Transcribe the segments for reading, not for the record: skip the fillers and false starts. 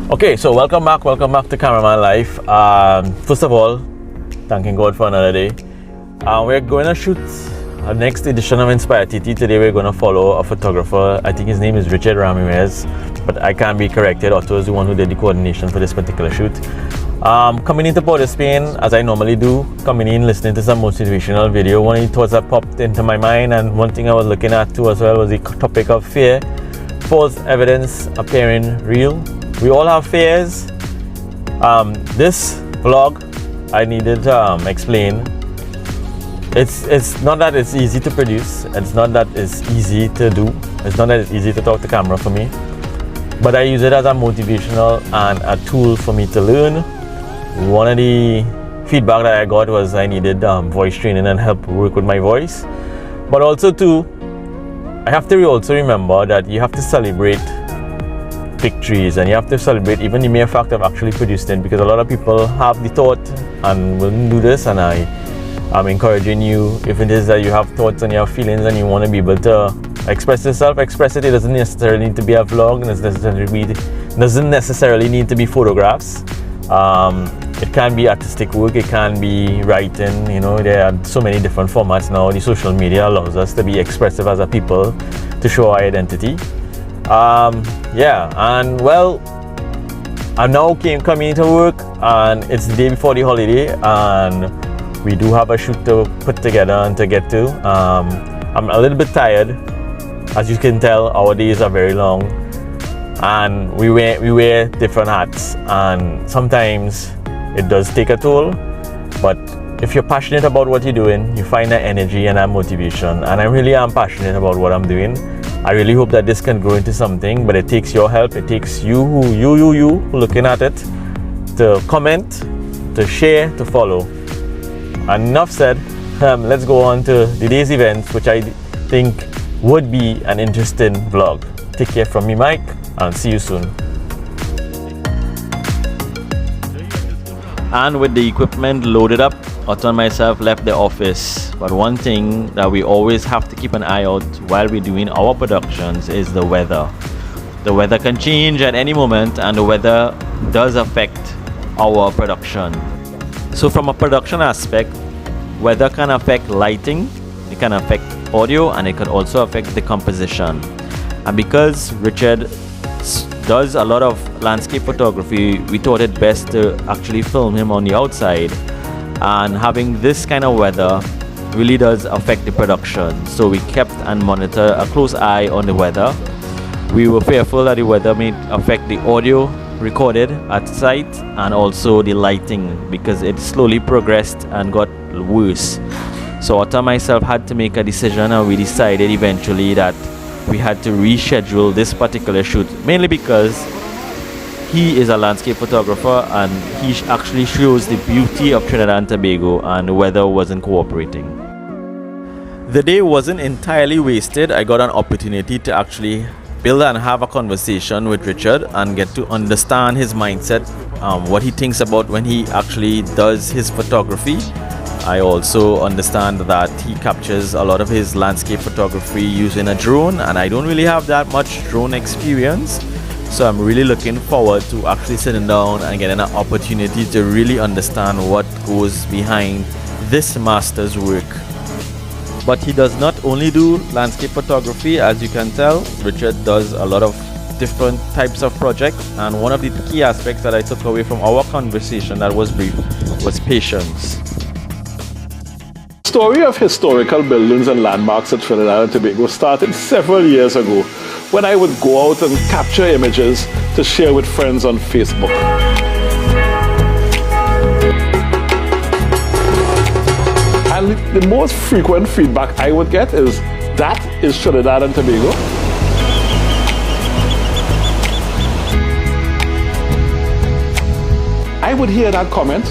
Okay, so welcome back to Cameraman Life. First of all, thanking God for another day. We're going to shoot our next edition of inspirett. Today we're going to follow a photographer. I think his name is Photographer Ramirez, but I can be corrected. Otto is the one who did the coordination for this particular shoot. Coming into Port of Spain, as I normally do, coming in, listening to some motivational video. One of the thoughts that popped into my mind, and one thing I was looking at too as well, was the topic of fear. False evidence appearing real. We all have fears. This vlog, I needed to explain. It's not that it's easy to produce. It's not that it's easy to do. It's not that it's easy to talk to camera for me. But I use it as a motivational and a tool for me to learn. One of the feedback that I got was I needed voice training and help work with my voice. But also too, I have to also remember that you have to celebrate victories, and you have to celebrate even the mere fact of actually producing it, because a lot of people have the thought and wouldn't do this, and I'm encouraging you, if it is that you have thoughts and you have feelings and you want to be able to express yourself, express it. It doesn't necessarily need to be a vlog, and it doesn't necessarily need to be photographs. It can be artistic work, it can be writing, you know, there are so many different formats now. The social media allows us to be expressive as a people, to show our identity. Yeah, and well, I'm now coming into work, and it's the day before the holiday, and we do have a shoot to put together and to get to. I'm a little bit tired. As you can tell, our days are very long, and we wear different hats, and sometimes it does take a toll. But if you're passionate about what you're doing, you find that energy and that motivation, and I really am passionate about what I'm doing. I really hope that this can grow into something, but it takes your help. It takes you looking at it, to comment, to share, to follow. And enough said. Let's go on to the day's events, which I think would be an interesting vlog. Take care from me, Mike, and see you soon. And with the equipment loaded up, Otto and myself left the office. But one thing that we always have to keep an eye out while we're doing our productions is the weather. The weather can change at any moment, and the weather does affect our production. So from a production aspect, weather can affect lighting, it can affect audio, and it can also affect the composition. And because Richard does a lot of landscape photography, we thought it best to actually film him on the outside. And having this kind of weather really does affect the production, so we kept and monitor a close eye on the weather. We were fearful that the weather may affect the audio recorded at site, and also the lighting, because it slowly progressed and got worse. So Otto and myself had to make a decision, and we decided eventually that we had to reschedule this particular shoot, mainly because he is a landscape photographer and he actually shows the beauty of Trinidad and Tobago, and the weather wasn't cooperating. The day wasn't entirely wasted. I got an opportunity to actually build and have a conversation with Richard and get to understand his mindset, what he thinks about when he actually does his photography. I also understand that he captures a lot of his landscape photography using a drone, and I don't really have that much drone experience. So I'm really looking forward to actually sitting down and getting an opportunity to really understand what goes behind this master's work. But he does not only do landscape photography, as you can tell. Richard does a lot of different types of projects, and one of the key aspects that I took away from our conversation that was brief was patience. The story of historical buildings and landmarks at Trinidad and Tobago started several years ago, when I would go out and capture images to share with friends on Facebook. And the most frequent feedback I would get is, that is Trinidad and Tobago? I would hear that comment,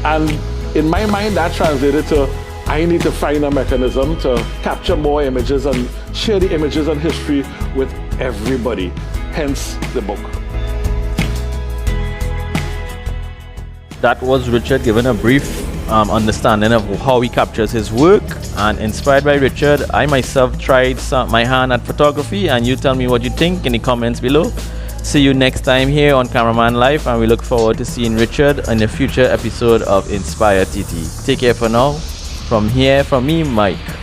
and in my mind that translated to, I need to find a mechanism to capture more images and share the images and history with everybody, hence the book. That was Richard giving a brief understanding of how he captures his work, and inspired by Richard, I myself tried my hand at photography, and you tell me what you think in the comments below. see you next time here on Cameraman Life, and we look forward to seeing Richard in a future episode of Inspire TT. Take care for now. From here, from me, Mike.